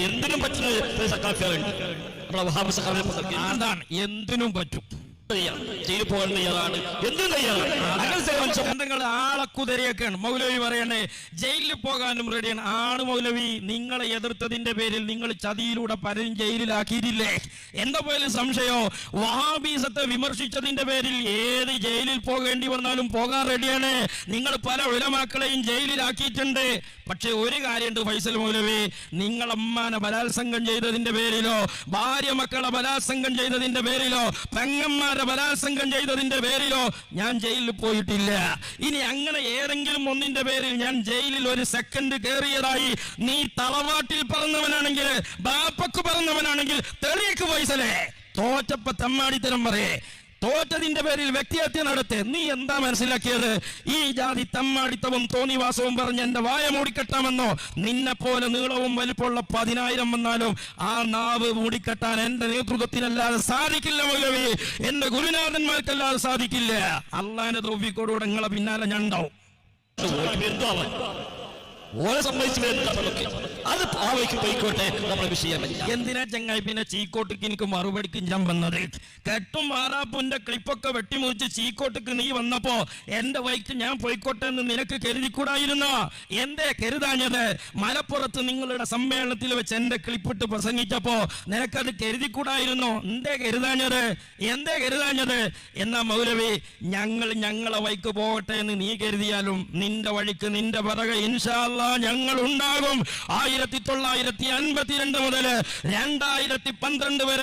എന്തിനും പറ്റുന്ന സക്കാഫികളുണ്ട്. നമ്മുടെ വഹാബ് സക്കാഫി അതാണ് എന്തിനും പറ്റും, ജയിലിൽ പോകാൻ തയ്യാറാണ്, എന്തും തയ്യാറാണ്. നിങ്ങൾ ആളക്കുതിരയൊക്കെയാണ് മൗലവി പറയണേ, ജയിലിൽ പോകാനും റെഡിയാണ്. ആണ് മൗലവി, നിങ്ങളെ എതിർത്തതിന്റെ പേരിൽ നിങ്ങൾ ചതിയിലൂടെ പലരും ജയിലിലാക്കിയിട്ടില്ലേ? എന്താ പോലും സംശയോ? വഹാബീസത്തെ വിമർശിച്ചതിന്റെ പേരിൽ ഏത് ജയിലിൽ പോകേണ്ടി വന്നാലും പോകാൻ റെഡിയാണ്. നിങ്ങൾ പല ഉലമാക്കളെയും ജയിലിലാക്കിയിട്ടുണ്ട്. പക്ഷെ ഒരു കാര്യമുണ്ട് ഫൈസൽ മൗലവി, നിങ്ങളമ്മാനെ ബലാത്സംഗം ചെയ്തതിന്റെ പേരിലോ, ഭാര്യ മക്കളെ ബലാത്സംഗം ചെയ്തതിന്റെ പേരിലോ, പെങ്ങന്മാരെ ബലാത്സംഗം ചെയ്തതിന്റെ പേരിലോ ഞാൻ ജയിലിൽ പോയിട്ടില്ല. ഇനി അങ്ങനെ ഏതെങ്കിലും ഒന്നിന്റെ പേരിൽ ഞാൻ ജയിലിൽ ഒരു സെക്കൻഡ് കയറിയതായി നീ തറവാട്ടിൽ പറഞ്ഞവനാണെങ്കിൽ, ബാപ്പക്ക് പറഞ്ഞവനാണെങ്കിൽ തെളിയിക്ക് ഫൈസലേ. തോറ്റപ്പ തമ്മാടിത്തരം പറയേ, തോറ്റതിന്റെ പേരിൽ വ്യക്തിഹത്യ നടത്തെ. നീ എന്താ മനസ്സിലാക്കിയത്? ഈ ജാതി തമ്മാടിത്തവും തോന്നിവാസവും പറഞ്ഞ് എന്റെ വായ മൂടിക്കെട്ടാമെന്നോ? നിന്നെ പോലെ നീളവും വലിപ്പമുള്ള 10,000 വന്നാലും ആ നാവ് മൂടിക്കെട്ടാൻ എന്റെ നേതൃത്വത്തിനല്ലാതെ സാധിക്കില്ല മൗലവി, എന്റെ ഗുരുനാഥന്മാർക്കല്ലാതെ സാധിക്കില്ല. അള്ളാന്റെ തൗഫീഖോടുകൂടെ നിങ്ങളെ പിന്നാലെ ഞാൻ ഉണ്ടാവും. ഓരെ സംബന്ധിച്ച് അത് പാവയ്ക്ക് പോയിക്കോട്ടെ, നമ്മളെ വിഷയമല്ല. എന്തിനാ ചങ്ങായി പിന്നെ ചീക്കോട്ടിക്ക് എനിക്ക് മറുപടിക്ക് ഞാൻ വന്നത്? കെട്ടും മാറാപ്പുന്റെ ക്ലിപ്പൊക്കെ വെട്ടിമുറിച്ച് ചീക്കോട്ടിക്ക് നീ വന്നപ്പോ എന്റെ വൈക്ക് ഞാൻ പോയിക്കോട്ടെ എന്ന് നിനക്ക് കരുതിക്കൂടായിരുന്നോ? എന്തേ കരുതാഞ്ഞത്? മലപ്പുറത്ത് നിങ്ങളുടെ സമ്മേളനത്തിൽ വെച്ച് എന്റെ ക്ലിപ്പിട്ട് പ്രസംഗിച്ചപ്പോ നിനക്കത് കരുതിക്കൂടായിരുന്നോ? എന്തേ കരുതാഞ്ഞത്? എന്തേ കരുതാഞ്ഞത്? എന്നാ മൗലവി, ഞങ്ങളെ വൈക്ക് പോകട്ടെ എന്ന് നീ കരുതിയാലും നിന്റെ വഴിക്ക് നിന്റെ പിറകെ ഇൻഷാ അല്ലാഹ് ഞങ്ങൾ ഉണ്ടാകും. 1952 മുതൽ 2012 വരെ